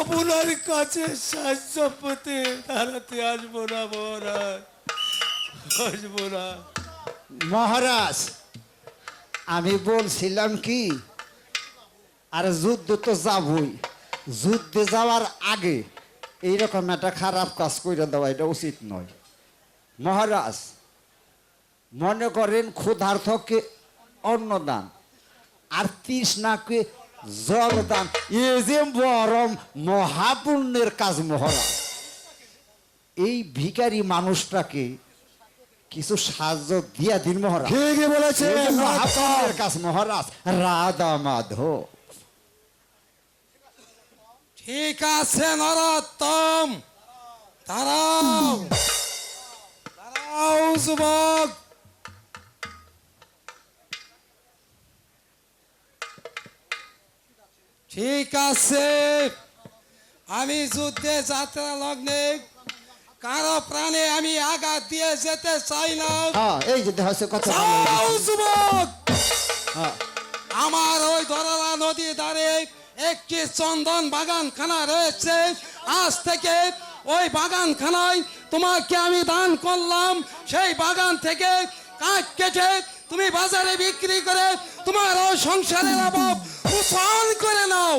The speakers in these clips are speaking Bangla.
আপনার কাছে সাহায্য পেতে দাঁড়াতে আসবো না মহারাজ, আসবো না। মহারাজ আমি বলছিলাম কি, আর যুদ্ধ তো যাবই, যুদ্ধে যাওয়ার আগে এইরকম একটা খারাপ কাজ করে দেওয়া এটা উচিত নয়। মহারাজ মনে করেন ক্ষুধার্তকে অন্নদান আর তৃষ্ণাকে জলদান, এ যে বরম মহাপুণ্যের কাজ মহারাজ। এই ভিখারি মানুষটাকে কিছু সাহায্য দিয়া দিন মহারাজ। ঠিকই বলেছে এই যে মহাপুণ্যের কাজ মহারাজ। রাধা মাধব। ঠিক আছে নরোত্তম, দাঁড়াও দাঁড়াও যুবক। ঠিক আছে, আমি যুদ্ধে যাত্রা লগ্নে কারো প্রাণে আমি আঘাত দিয়ে যেতে চাই না। হ্যাঁ এই যে হচ্ছে কথা। যাও যুবক, হ্যাঁ আমার ওই দরালা নদীর ধারে একটি চন্দন বাগানখানা রয়েছে। আজ থেকে ওই বাগানখানায় তোমাকে আমি দান করলাম। সেই বাগান থেকে কাঠ কেটে তুমি বাজারে বিক্রি করে তোমার ওই সংসারের অভাব উৎপাদন করে নাও।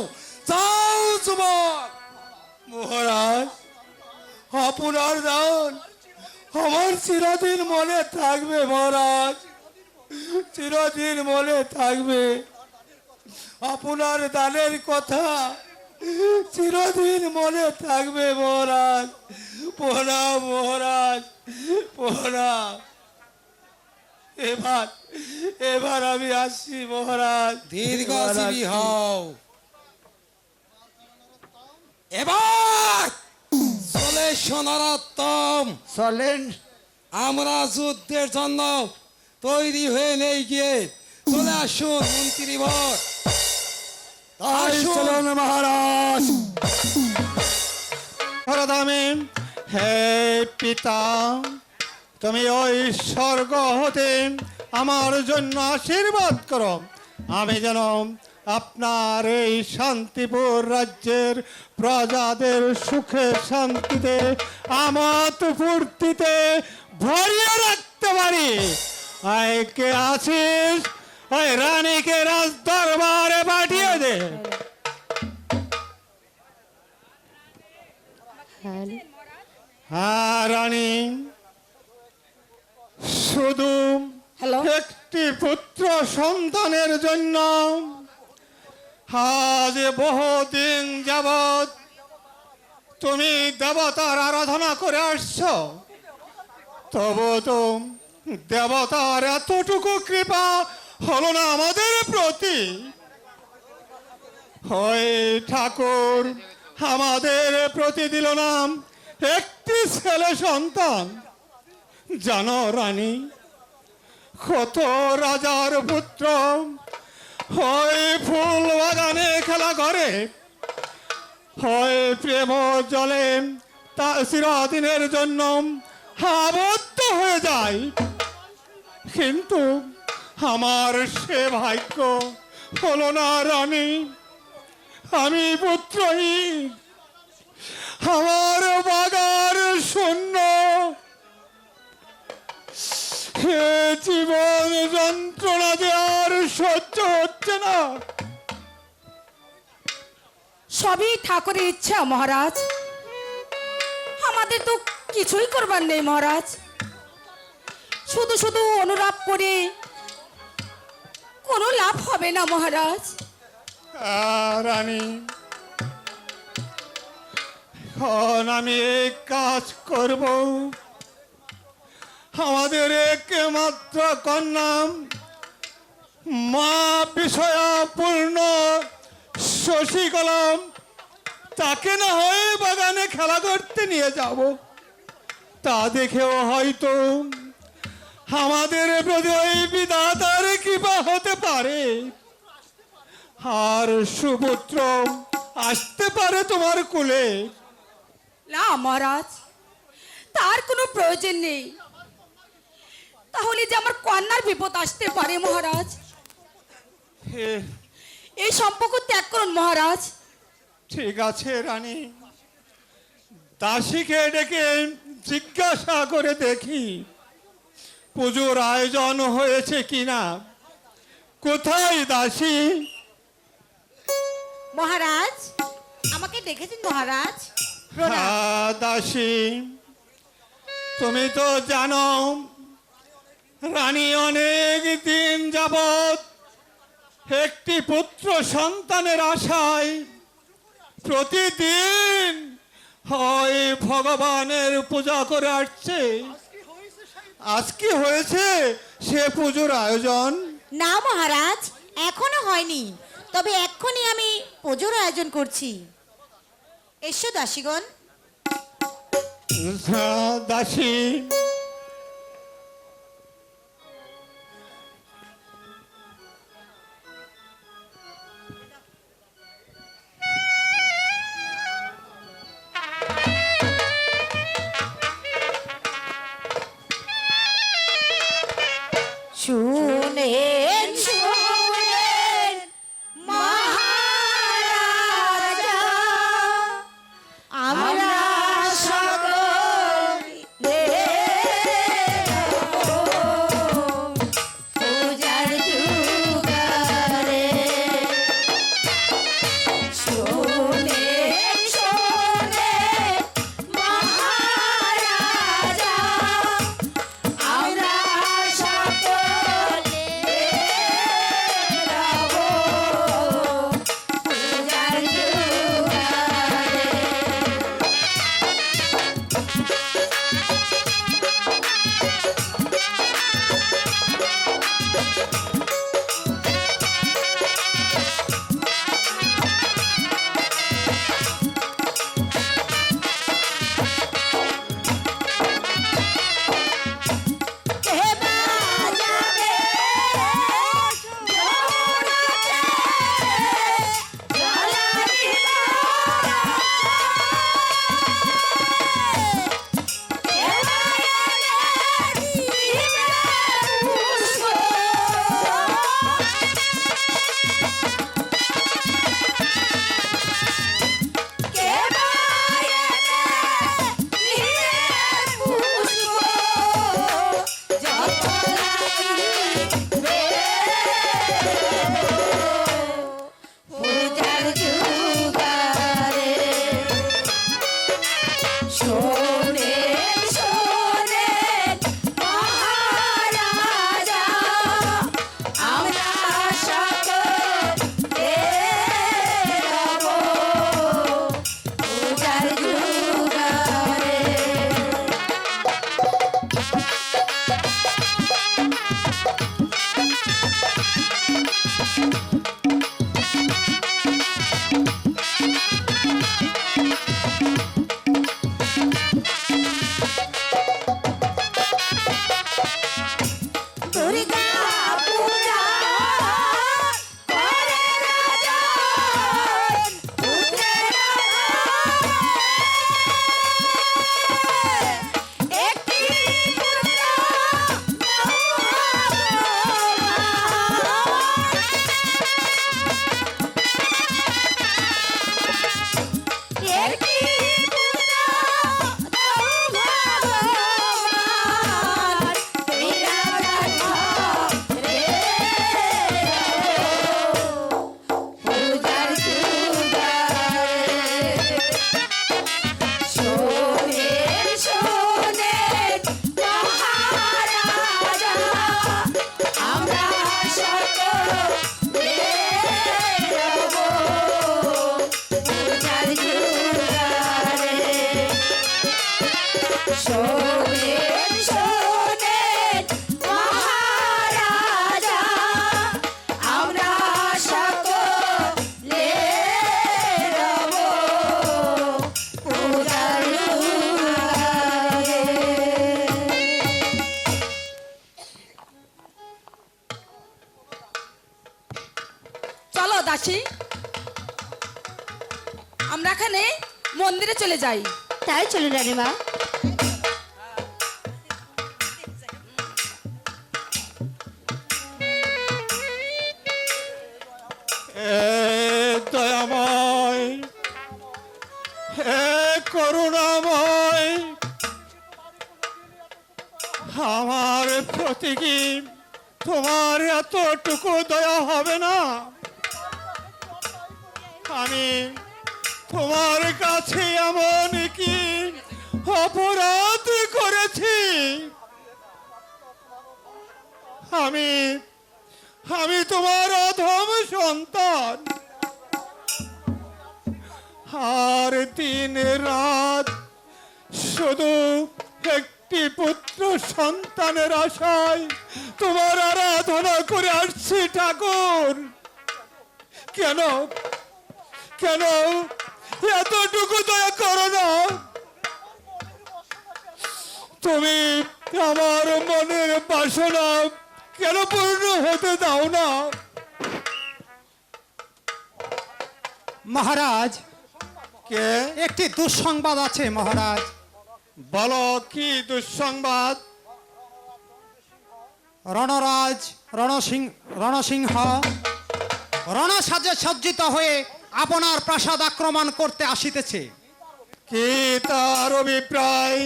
যাও যুবক। মহারাজ, আপনার দান আমার চিরদিন মনে থাকবে মহারাজ, চিরদিন মনে থাকবে। আপনার দানের কথা চিরদিন মনে থাকবে মহারাজ। প্রণাম মহারাজ, প্রণাম। এবার এবার আমি আসছি মহারাজ। দীর্ঘজীবী হও। এবার চলে নরোত্তম, চলেন। আমরা যুদ্ধের জন্য তৈরি হয়ে নেই গিয়ে চলে আসুন মন্ত্রীবর। তাই চলুন মহারাজ। হরদামে হে পিতা, তুমি ওই স্বর্গ হতে আমার জন্য আশীর্বাদ করো, আমি যেন আপনার এই শান্তিপুর রাজ্যের প্রজাদের সুখে শান্তিতে আমোদ ফুর্তিতে ভরিয়ে রাখতে পারি। কে আছিস, ওই রানীকে রাজ দরবারে পাঠিয়ে দে। হ্যাঁ রানী, শুধু একটি পুত্র সন্তানের জন্য আজ বহুদিন যাবৎ তুমি দেবতার আরাধনা করে আসছ, তবু তো দেবতার এতটুকু কৃপা হলো না আমাদের প্রতি। হয় ঠাকুর আমাদের প্রতি দিল না একটি ছেলে সন্তান। জানো রানী, কত রাজার পুত্র হয় ফুল বাগানে খেলা করে, হয় প্রেম জলে তা চিরদিনের জন্য আবদ্ধ হয়ে যায়, কিন্তু আমার সে ভাগ্য হলো না রানী। আমি পুত্রহীন, আমার বাগান শূন্য। হে জীবন যন্ত্রণা যে আর সহ্য হচ্ছে না। সবই ঠাকুরের ইচ্ছা মহারাজ, আমাদের তো কিছুই করবার নেই মহারাজ। শুধু শুধু অনুরাগ করে কোনো লাভ হবে না মহারাজ। রানী, এখন আমি এক কাজ করব। আমাদের একমাত্র কন্যা মা বিষয়াপূর্ণ শশীকলাম, তাকে না হয় বাগানে খেলা করতে নিয়ে যাব। তা দেখেও হয়তো আমাদের প্রতি ওই বিধাতার কৃপা হতে পারে, আর সুপুত্র আসতে পারে তোমার কোলে। না মহারাজ, তার কোনো প্রয়োজন নেই। তাহলে যে আমার কন্যার বিপদ আসতে পারে মহারাজ। এই সম্পর্ক ত্যাগ করুন মহারাজ। ঠিক আছে রানী, দাসীকে ডেকে জিজ্ঞাসা করে দেখি পুজোর আয়োজন হয়েছে কিনা। কোথায় দাসী? মহারাজ, আমাকে ডেকেছেন মহারাজ? হ্যাঁ দাসী, তুমি তো জানো রানী অনেক দিন যাবৎ একটি পুত্র সন্তানের আশায় প্রতিদিন হয় ভগবানের পূজা করে আসছে। আজকে হয়েছে সে পুজোর আয়োজন? না মহারাজ, এখনো হয়নি, তবে এক্ষুনি আমি পুজোর আয়োজন করছি। এসো দাসীগণ। হ্যাঁ দাসী, শুনেন শুনেন মহারাজা, আমরা সকলে পূজার জুগারে। শুনেন শুনেন মহারাজা, আমরা সকলে রব পূজার জুগারে। কে বাজাবে যমুনাতে জলানি কে বাজাবে দিবে পুষ্প, কে বাজাবে দিবে পুষ্প, যত লাগিবে পূজার জুগারে। শোনেন শোনেন মহারাজা, আমরা সকলে রব পূজার জুগারে। দুর্গা পূজা করে রাজন পুত্রের একটি পুত্র একটি পুত্র ভগবান বিরাট রে পূজার জুগারে। শোনেন শোনেন মহারাজা, আমরা সকলে রব পূজার জুগারে। শোনেন শোনেন মহারাজা, আমরা সকলে রব পূজার জুগারে। চলো দাসী, আমরা এখানে মন্দিরে চলে যাই। তাই চলুন রানীমা। এ দয়াময়, এ করুণাময়, আমার প্রতি কি তোমার এতটুকু দয়া হবে না? আমি তোমার কাছে এমন কি অপরাধ করেছি? আমি তোমার অধম সন্তান, আর দিন রাত শুধু একটি পুত্র সন্তানের আশায় তোমার আরাধনা করে আসছি ঠাকুর। কেন কেন এতটুকু দয়া করো না? তুমি আমার মনের বাসনা কেন পূর্ণ হতে দাও না? মহারাজ, কে? একটি দুঃসংবাদ আছে মহারাজ। বলো, কি দুঃসংবাদ? রণরাজ রণসিংহ রণসাজে সজ্জিত হয়ে আপনার প্রাসাদ আক্রমণ করতে আসিতেছে। কি তার অভিপ্রায়?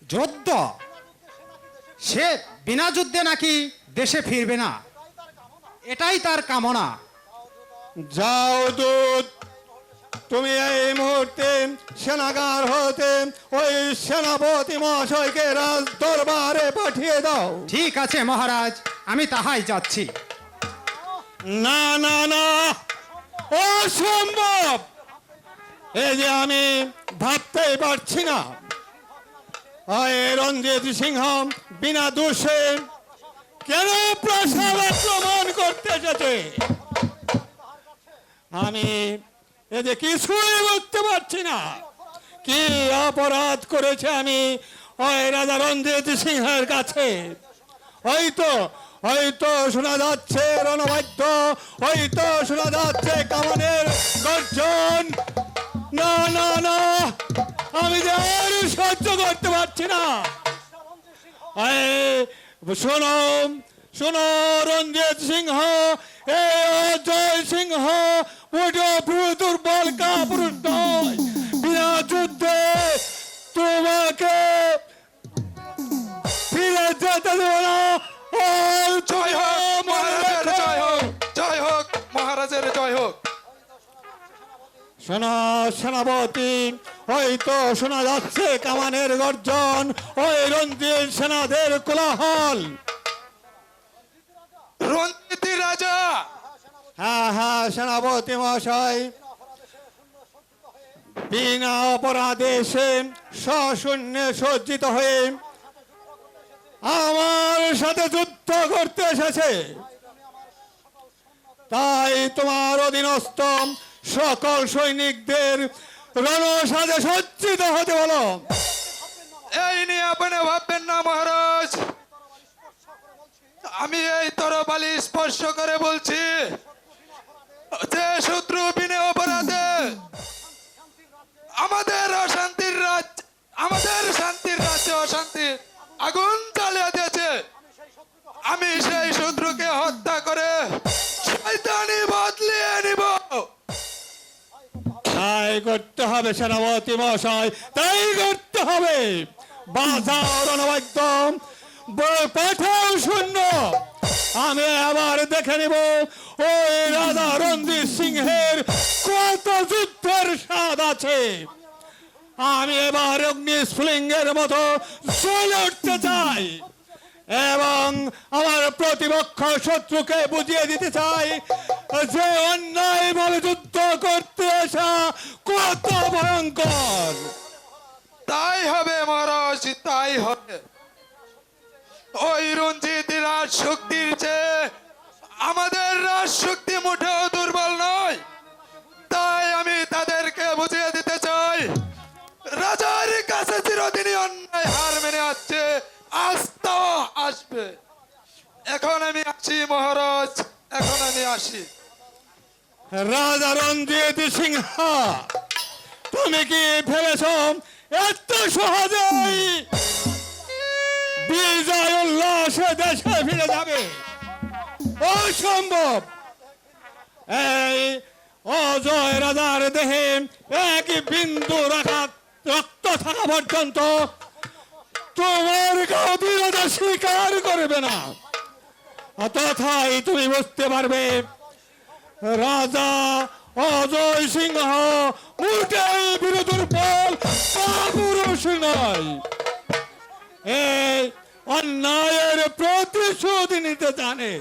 যুদ্ধ। সে বিনা যুদ্ধে নাকি দেশে ফিরবে না, এটাই তার কামনা। যাও দূত, তুমি এই মুহূর্তে সেনাগার হতে ওই সেনাপতি মহাশয়কে রাজ দরবারে পাঠিয়ে দাও। ঠিক আছে মহারাজ, আমি তাহাই যাচ্ছি। না না না, অসম্ভব! এই যে আমি ভাবতেই পারছি না, ওই রঞ্জিত সিংহ বিনা দোষে কেন প্রাসাদ আক্রমণ করতে এসেছে? আমি এই যে কিছুই বুঝতে পারছি না। কি অপরাধ করেছে আমি ওই রাজা রঞ্জিত সিংহের কাছে? হয়তো শোনা যাচ্ছে রণবাদ্য, হয়তো শোনা যাচ্ছে কামানের গর্জন। না না না, আমি যে আর সহ্য করতে পারছি না। শোনো শোনো রঞ্জিত সিংহ, এ অজয় সিংহ ওটা দুর্বল কাপুরুষ নয়। বিনা যুদ্ধে তোমাকে ফিরে যেতে দেব না। জয় হোক মহারাজের, জয় হোক, জয় হোক মহারাজের, জয় হোক। শোনা সেনাপতি, হয়তো শোনা যাচ্ছে কামানের গর্জন, ওই রঞ্জিত সেনাদের কোলাহল। রঞ্জিত রাজা, হ্যাঁ হ্যাঁ সেনাপতি মহাশয়, বিনা অপরাধে সে সশূন্যে সজ্জিত হয়ে আমার সাথে যুদ্ধ করতে এসেছে। তাই তোমার অধীনস্থ সকল সৈনিকদের রণসাজে সজ্জিত হতে বলো। এই নিয়ে আপনি ভাববেন না মহারাজ, আমি এই তরবালি স্পর্শ করে বলছি যে শত্রু বিনে অপরাধে আমাদের শান্তির রাজ্যে অশান্তির আগুন জ্বালিয়ে দিয়েছে। আমি সেই শত্রুকে হত্যা করে শয়তানি বদলিয়ে নিব। তাই করতে হবে সেনাপতি মহাশয়, তাই করতে হবে। বাজাও রণবাদ্য, পাঠাও শূন্য। আমি আবার দেখে নিব ওই রাজা রঞ্জিত সিংহের কত যুদ্ধের স্বাদ আছে। আমি এবার অগ্নিস্ফুলিঙ্গের মতো জ্বলে উঠতে চাই এবং আমার প্রতিপক্ষ শত্রুকে বুঝিয়ে দিতে চাই যে অন্যায়ভাবে যুদ্ধ করতে আসা কত ভয়ঙ্কর। তাই হবে মহারাজ, তাই হবে। ওই রঞ্জিত রাজ শক্তির চেয়ে আমাদের রাজ শক্তি মোটেও দুর্বল নয়। তাই আমি তাদেরকে বুঝিয়ে দিতে চাই রাজার কাছে চিরদিনই অন্যায় হার মেনে আসছে, আস্তাও আসবে। এখন আমি আসি মহারাজ, এখন আমি আসি। রাজা রঞ্জিত সিংহ, তুমি কি ভেবেছ এত সহজেই বিজয় উল্লাসে দেশে ফিরে যাবে? অসম্ভব। এই অজয় রাজার দেহে এক বিন্দু রক্ত থাকা পর্যন্ত তোমার গভীরতা স্বীকার করবে না। তথাই তুমি বুঝতে পারবে রাজা অজয় সিংহ মোটেই বীরদুর্বল কাপুরুষ নয়। এই অন্যায়ের প্রতিশোধ নিতে জানে।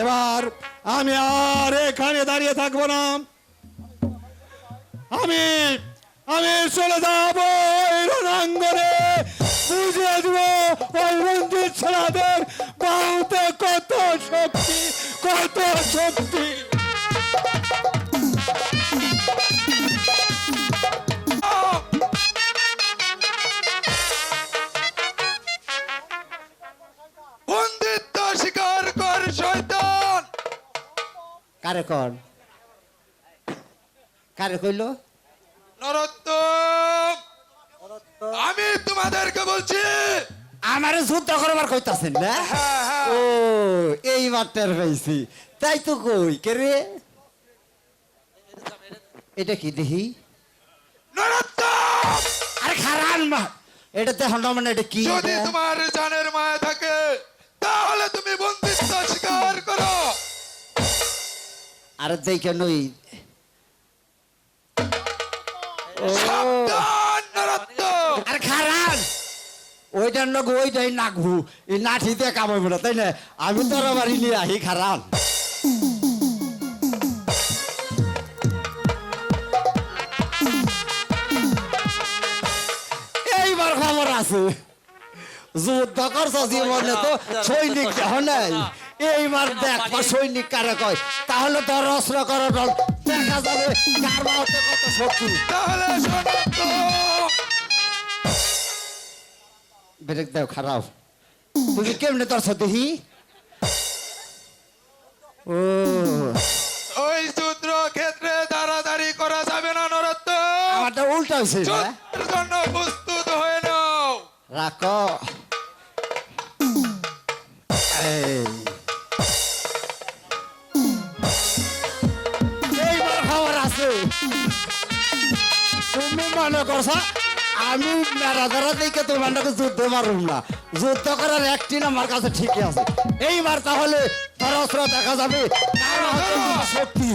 এবার আমি আর এখানে দাঁড়িয়ে থাকবো না, আমি চলে যাব ওই রণাঙ্গনে, বুঝিয়ে দেব ওই রঞ্জিত ছেলেদের বাহুতে কত শক্তি, কত শক্তি। বন্দিত্ব স্বীকার কর শয়তান। কারে কর, কারে কইল? নরোত্তম, আমি তোমাদেরকে বলছি। আমারে যুদ্ধ করবার কইতাছেন না? হ্যাঁ, হ্যাঁ। ও এই মাত্রার পাইছি, তাই তো কই কে রে? এটা কি দেখি? নরোত্তম, আরে খারান মা, এটা দেখো না, মানে এটা কি? যদি এটা? তোমার জানের মায়া থাকে তাহলে তুমি বন্দিত্ব স্বীকার করো। আরে দেখে নই। সাবধান নরোত্তম। আরে খারান, ওইটার নগ ওইটাই নাকবু, এই নাঠিতে কামাইব না, তাই না? আমি তোর বাড়ি নিয়ে আহি খারান। এইবার খবর আছে, যুদ্ধ করছ জীবনে তো সৈনিক দেহ নাই। এইবার দেখবা সৈনিক কারে কয়, তাহলে তোর অস্ত্র করার দল দেখা যাবে কার বাহুতে কত শক্তি। তাহলে নরোত্তম, ব্রেক দাও, খারাপ। তুমি কেমনে তোর দেখি? ও ওই যুদ্ধ ক্ষেত্রে দাঁড়াদাঁড়ি করা যাবে না নরোত্তম। আমারটা উল্টা হয়েছে না? যুদ্ধের জন্য প্রস্তুত হয়ে নাও। রাখো। এই। এইবার খবর আছে, তুমি মনে করছো আমি মেরা ধরা দেখে তোমার যুদ্ধ মারুম না। যুদ্ধ করার একটি আমার কাছে ঠিকই আছে। এইবার তাহলে তোর অস্ত্র দেখা যাবে কার হাতে কত শক্তি।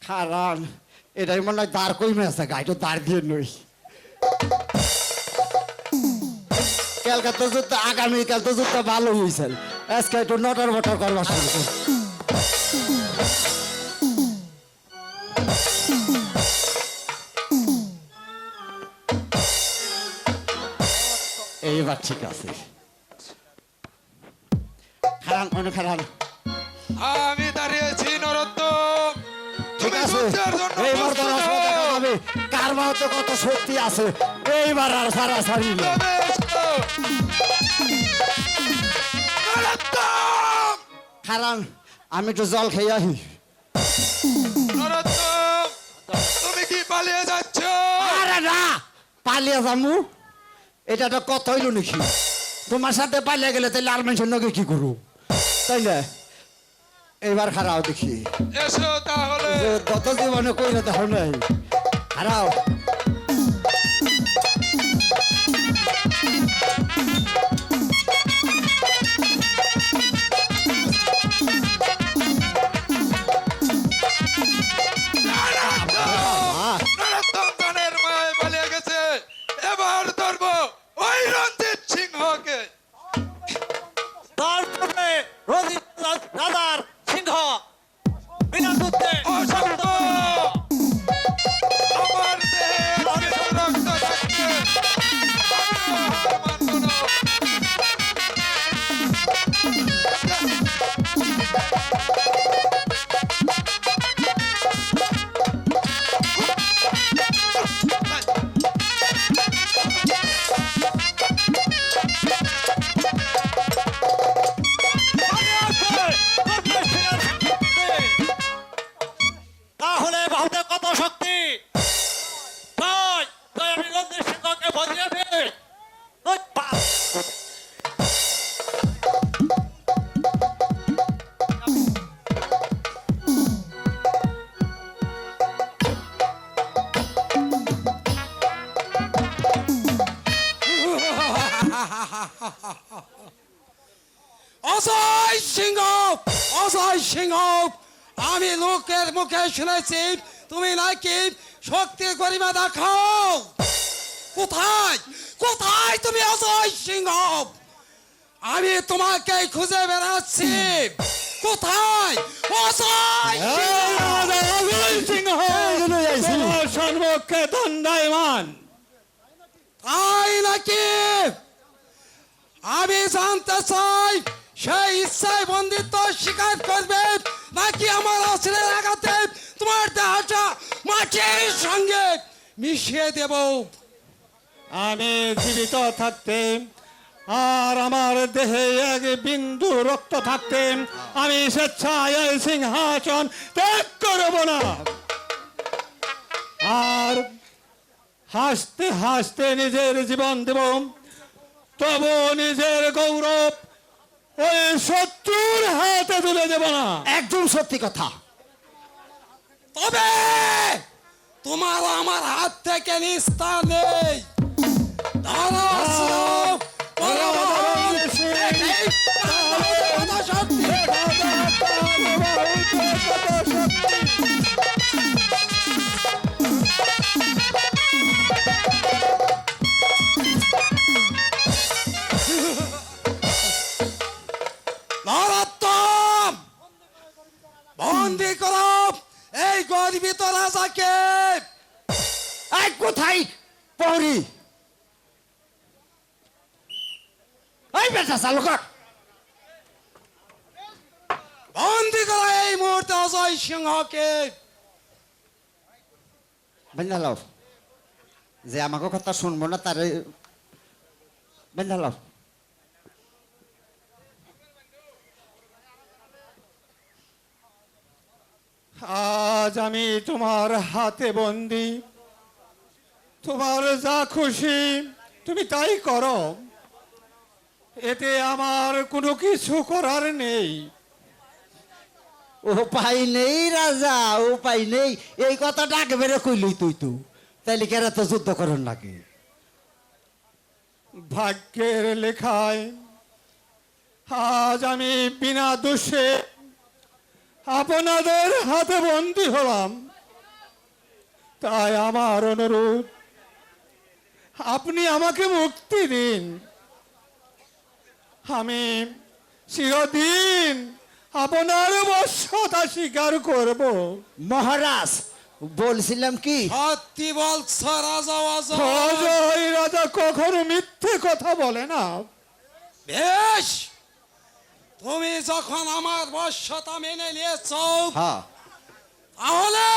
খারান, এটাই মনে হয় দাঁড় কইমে আছে, গাড়িটা দাঁড় দিয়ে নই। কালকে তো যুদ্ধ, আগামীকাল তো যুদ্ধ ভালো হয়েছে, আজকে একটু নটর বটর করবার শুরু কর। এইবার ঠিক আছে। খারান, অনেক খারান। আমি দাঁড়িয়েছি নরোত্তম। ঠিক তুমি আছে, যুদ্ধের জন্য এইবার তোর প্রস্তুত অস্ত্র দেখা হও। যাবে কার বাহুতে কত শক্তি আছে। এইবার আর সারাসারি না। তবে এসো। নরোত্তম, খারান, আমি একটু জল খেয়ে আহি। নরোত্তম, তুমি কি পালিয়ে যাচ্ছ? আরে না, পালিয়ে যামু? এটা তো কথা হইল নাকি? তোমার সাথে পালিয়ে গেলে তাহলে আর মানুষের নগে কি করু, তাই না? এইবার খারাও দেখি, এসো তাহলে। যে গত জীবনে কইরে দেখো নাই। খারাও। নরোত্তম জানের মায় পালিয়ে গেছে। এবার ধরবো ওই রঞ্জিত সিংহকে। তারপরে রঞ্জিত রাজার সিংহ বিনা যুদ্ধে অসম্ভব! আমার দেহে অনেক রক্ত থাকবে। আমি হার মানব না। তাহলে বাহুতে কত শক্তি, তাই তাই আমি রঞ্জিত সিংহকে বজিয়ে দিই। ওই বাপ! অজয় সিংহ, আমি লোকের মুখে শুনেছি তুমি নাকি শক্তির গরিমা দেখাও। কোথায় কোথায় তুমি অজয় সিংহ? আমি তোমাকে খুঁজে বেড়াচ্ছি। কোথায় অজয় সিংহ? তোমার সম্মুখে দণ্ডায়মান। তাই নাকি? আমি জানতে চাই সেই ইচ্ছায় বন্দিত্ব স্বীকার করবে নাকি আমার অস্ত্রের আঘাতে তোমার দেহটা মাটির সঙ্গে মিশিয়ে দেব। আমি জীবিত থাকতে আর আমার দেহে এক বিন্দু রক্ত থাকতে আমি স্বেচ্ছায় এই সিংহাসন ত্যাগ করব না। আর হাসতে হাসতে নিজের জীবন দেব, তবু নিজের গৌরব ওই শত্রুর হাতে তুলে দেব না। একদম সত্যি কথা। তবে তোমার আমার হাত থেকে নিস্তার নেই। ধরো অস্ত্র, বলো, এই কত শক্তি! নরোত্তম, বন্দি করো এই গর্বিত রাজাকে। এই কোথায় পৌরি? এই বেটা চালু কর। বন্দি করো এই মুহূর্তে অজয় সিংহকে। বেঞ্জালাও, যে আমাকে কথা শুনবো না তারে বেঞ্জালাও। আজ আমি তোমার হাতে বন্দি, তোমার যা খুশি তুমি তাই করো, এতে আমার কোনো কিছু করার নেই। উপায় নেই রাজা, উপায় নেই। এই কথাটা আগে বেড়ে কইলি তুই তো, তাইলে কেরা তো যুদ্ধ করেন নাকি? ভাগ্যের লেখায় আজ আমি বিনা দোষে আপনাদের হাতে বন্দী হলাম। তাই আমার অনুরোধ, আপনি আমাকে মুক্তি দিন। আমি চিরদিন আপনার বশ্যতা স্বীকার করব। মহারাজ বলছিলাম কি, সত্যি বলছ রাজা অজয়? অজয় রাজা কখনো মিথ্যে কথা বলে না। বেশ, তুমি যখন আমার বশ্যতা মেনে নিয়েছ, হ্যাঁ তাহলে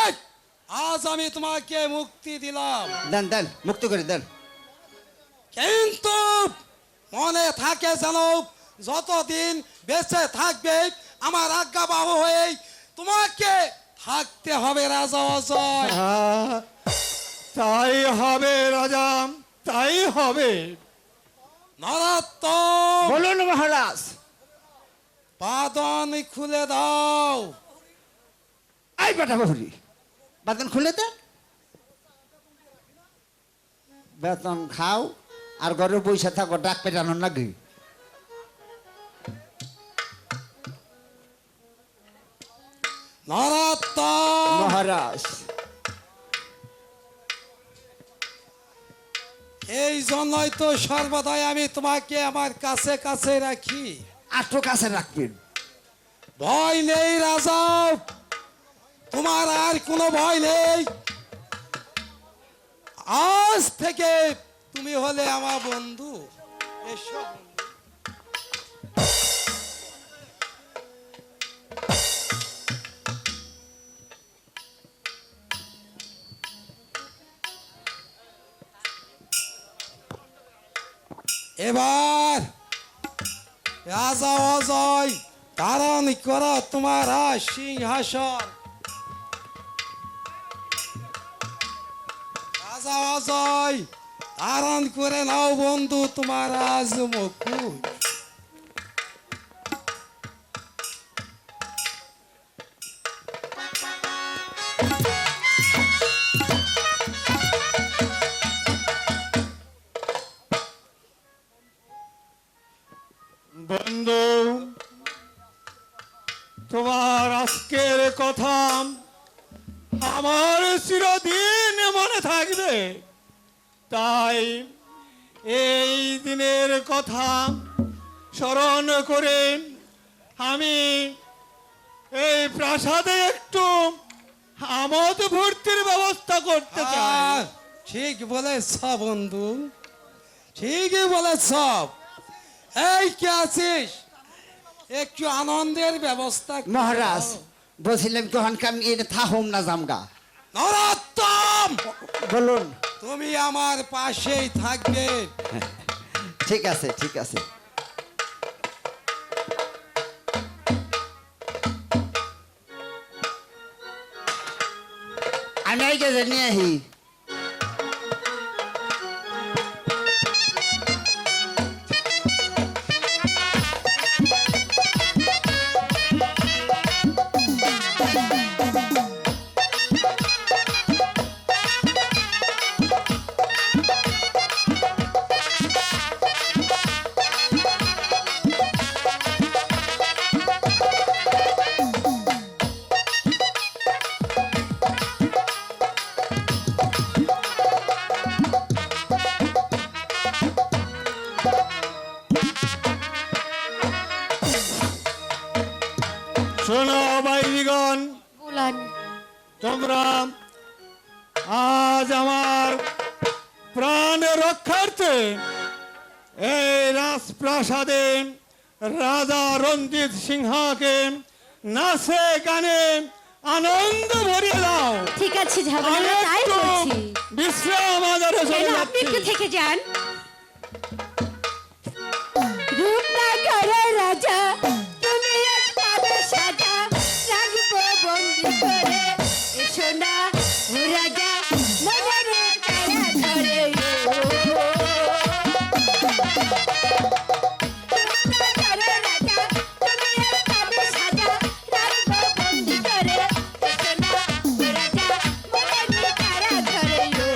আজ আমি তোমাকে মুক্তি দিলাম। দেন দেন, মুক্তি করে দেন। কিন্তু মনে থাকে যেন যতদিন বেঁচে থাকবে আমার আজ্ঞাবাহু হয়ে তোমাকে থাকতে হবে রাজা অজয়। তাই হবে রাজা, তাই হবে। নরোত্তম, বলুন মহারাজ। বাঁধন খুলে দাও। এই বেটা বহুরি, বেতন খুলে দে। বেতন খাও আর ঘরে বসে থাকো, ডাক পেটানোর নাকি? নরোত্তম, মহারাজ এই জন্যই তো সর্বদাই আমি তোমাকে আমার কাছে কাছে রাখি। আটু কাছে রাখবেন। ভয় নেই রাজা, তোমার আর কোনো ভয় নেই। আজ থেকে তুমি হলে আমার বন্ধু। এসো বন্ধু। এবার রাজা অজয় ধারণ করো তোমার সিংহাসন। রাজা অজয় ধারণ করে নাও বন্ধু তোমার আজ মুকুট। বন্ধু, তোমার আমার চিরদিন মনে থাকবে। তাই এই দিনের কথা স্মরণ করে আমি এই প্রাসাদে একটু আমোদ ভর্তির ব্যবস্থা করতে চাই। ঠিক বলেছ বন্ধু, ঠিকই বলেছ। এই কে আছিস, একটু আনন্দের ব্যবস্থা করো। মহারাজ বলছিলাম কখন আমি এনে থাহম না জামগা। নরোত্তম, বলুন। তুমি আমার পাশেই থাকবে। ঠিক আছে ঠিক আছে। আমি এই যে নিয়ে আহি। শোনো বাইরিগণ, বলেন। তোমরা আজ আমার প্রাণ রক্ষার্থে এই রাজপ্রাসাদে রাজা রঞ্জিত সিংহকে নাচে গানে আনন্দ ভরিয়ে দাও। ঠিক আছে যাবো, আমি তাই একটু বলছি। বিশ্রাম আদারে চলে কেন আপনি একটু যাচ্ছি। থেকে যান। রূপনগরের রাজা, তুমি এক পাবে সাজা, রাখবো বন্দি করে। এসো না ও রাজা, মনে কারা ধরে ও। রূপনগরের রাজা, তুমি এক পাবে সাজা, রাখবো বন্দি করে। এসো না ও রাজা, মনে কারা ধরে ও।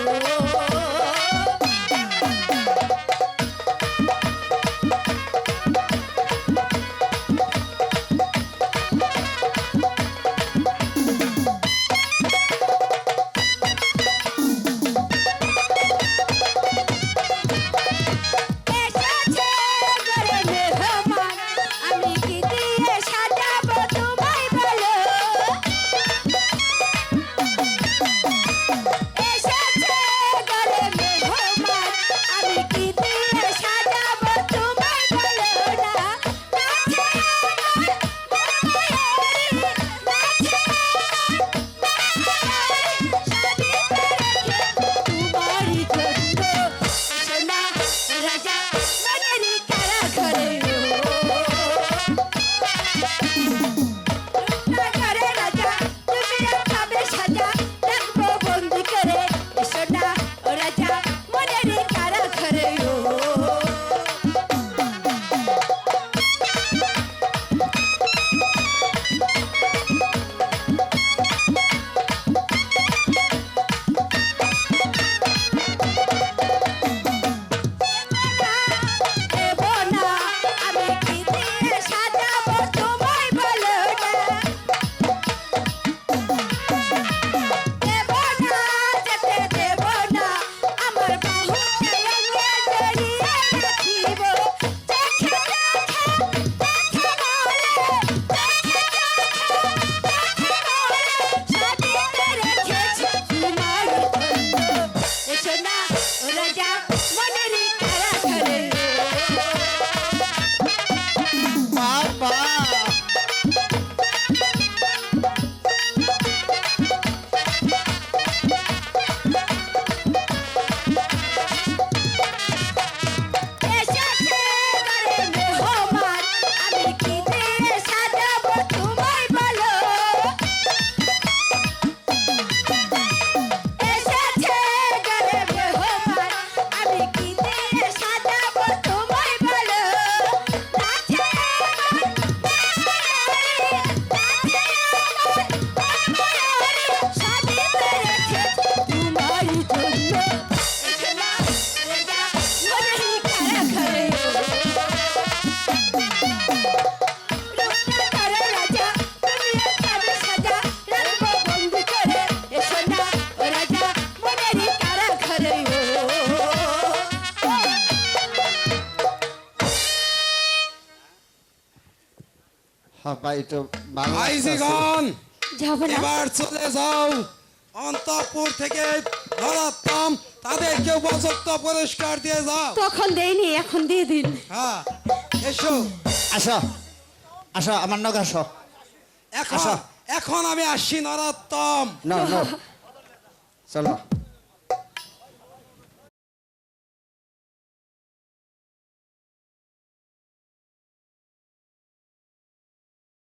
আপা একটু ভালো লাগতাছে। ভাইজিগণ যাবো না এবার চলে যাও অন্তঃপুর থেকে ধরাত্তম তাদেরকে উপযুক্ত পুরস্কার দিয়ে যাও। তখন দেয়নি এখন দিয়ে দিন হ্যাঁ এসো আসো আসো আমার নখ আসো এখন আসো। এখন আমি আসছি নরাত্তম। No, no. চলো